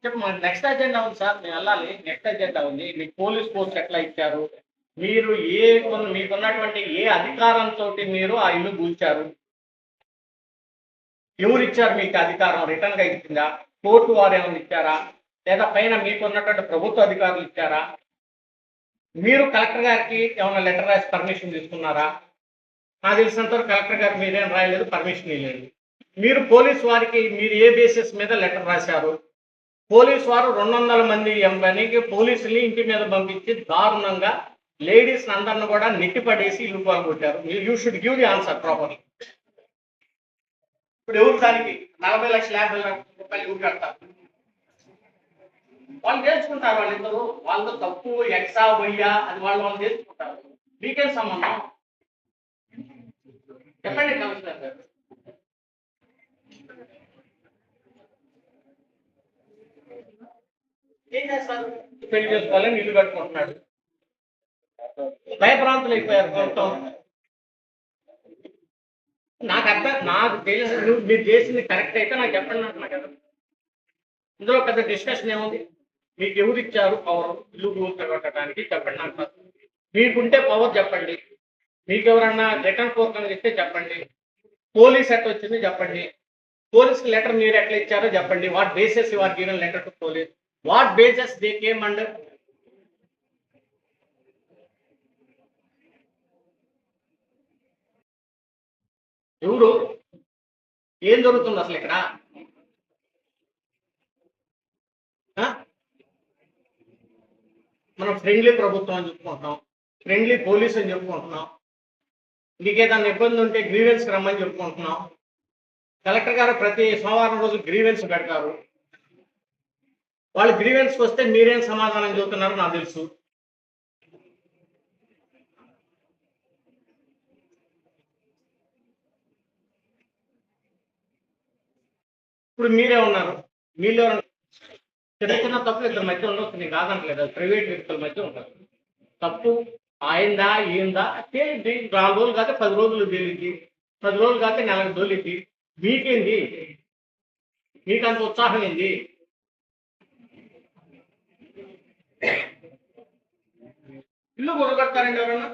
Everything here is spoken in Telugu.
మాకు నెక్స్ట్ అజెండా ఉంది సార్. మేము వెళ్ళాలి. నెక్స్ట్ అజెండా ఉంది. మీకు పోలీస్ పోస్ట్ ఎట్లా ఇచ్చారు? మీరు మీకున్నటువంటి ఏ అధికారంతో మీరు ఆ ఇల్లు కూల్చారు? ఎవరు ఇచ్చారు మీకు అధికారం? రిటర్న్ గా ఇచ్చిందా? కోర్టు వారు ఏమైనా ఇచ్చారా? లేదా పైన మీకున్నటువంటి ప్రభుత్వ అధికారులు ఇచ్చారా? మీరు కలెక్టర్ గారికి ఏమైనా లెటర్ రాసి పర్మిషన్ తీసుకున్నారా? నాకు తెలిసినంత వరకు కలెక్టర్ గారు మీరేం రాయలేదు, పర్మిషన్ ఇవ్వలేదు. మీరు పోలీసు వారికి మీరు ఏ బేసిస్ మీద లెటర్ రాశారు? పోలీసు వారు 200 మంది ఎంపనికి పోలీసుల్ని ఇంటి మీద పంపించి దారుణంగా లేడీస్ అందరిని కూడా నెట్టిపడేసి ఇల్లు పాల్గొట్టారు. You should give the answer properly. ఇప్పుడు ఎవరు దానికి 40 లక్షల 50 లక్షల రూపాయలు ఎవరు కడతారు? వాళ్ళు చేసుకుంటారు. వాళ్ళిద్దరు వాళ్ళతో తప్పు ఎక్సా వయ్యా అది వాళ్ళు చేసుకుంటారు. మీకేం సంబంధం? చెప్పండి కమిషనర్ గారు. ఏం చేస్తారు? పెళ్లి చేసుకోవాలని ఇల్లు కట్టుకుంటున్నాడు. భయప్రాంతులు అయిపోయారు ప్రభుత్వం. నాకు తెలిసి మీరు చేసింది కరెక్ట్ అయితే నాకు చెప్పండి అంటున్నా కదా. ఇందులో పెద్ద డిస్కషన్ ఏముంది? మీకు ఎవరు ఇచ్చారు పవర్ ఇల్లు కూర్చోబెట్టడానికి? చెప్పండి నాకు. మీకుంటే పవర్ చెప్పండి. మీకు ఎవరన్నా రిటర్న్ పూర్వకంగా ఇస్తే చెప్పండి. పోలీస్ ఎట్లా వచ్చింది చెప్పండి. పోలీస్కి లెటర్ మీరు ఎట్లా ఇచ్చారో చెప్పండి. What basis you are given letter to police? What basis they came under? ఎవరు? ఏం జరుగుతుంది అసలు ఇక్కడ? మనం ఫ్రెండ్లీ ప్రభుత్వం అని చెప్పుకుంటున్నాం, ఫ్రెండ్లీ పోలీస్ అని చెప్పుకుంటున్నాం. మీకేదన్నా ఇబ్బంది ఉంటే గ్రీవెన్స్ రమ్మని చెప్పుకుంటున్నాం. కలెక్టర్ గారు ప్రతి సోమవారం రోజు గ్రీవెన్స్ పెడతారు. వాళ్ళు గ్రీవెన్స్కి వస్తే మీరేం సమాధానం చెబుతున్నారో నాకు తెలుసు. ఇప్పుడు మీరే ఉన్నారు. మీలో చిన్న చిన్న తప్పులు ఇద్దరి మధ్య ఉండొచ్చు, నేను కాదంటలేదు. అది ప్రైవేట్ వ్యక్తుల మధ్య ఉంటుంది. తప్పు ఆయిందా ఏందా తేలిద్ది. 4 రోజులు కాక 10 రోజులు తేలిద్ది, 10 రోజులు కాక నెలకు తోలిద్ది. మీకేంది? మీకంత ఉత్సాహం ఏంది? ఇల్లు కొనగొడతారండి ఎవరన్నా?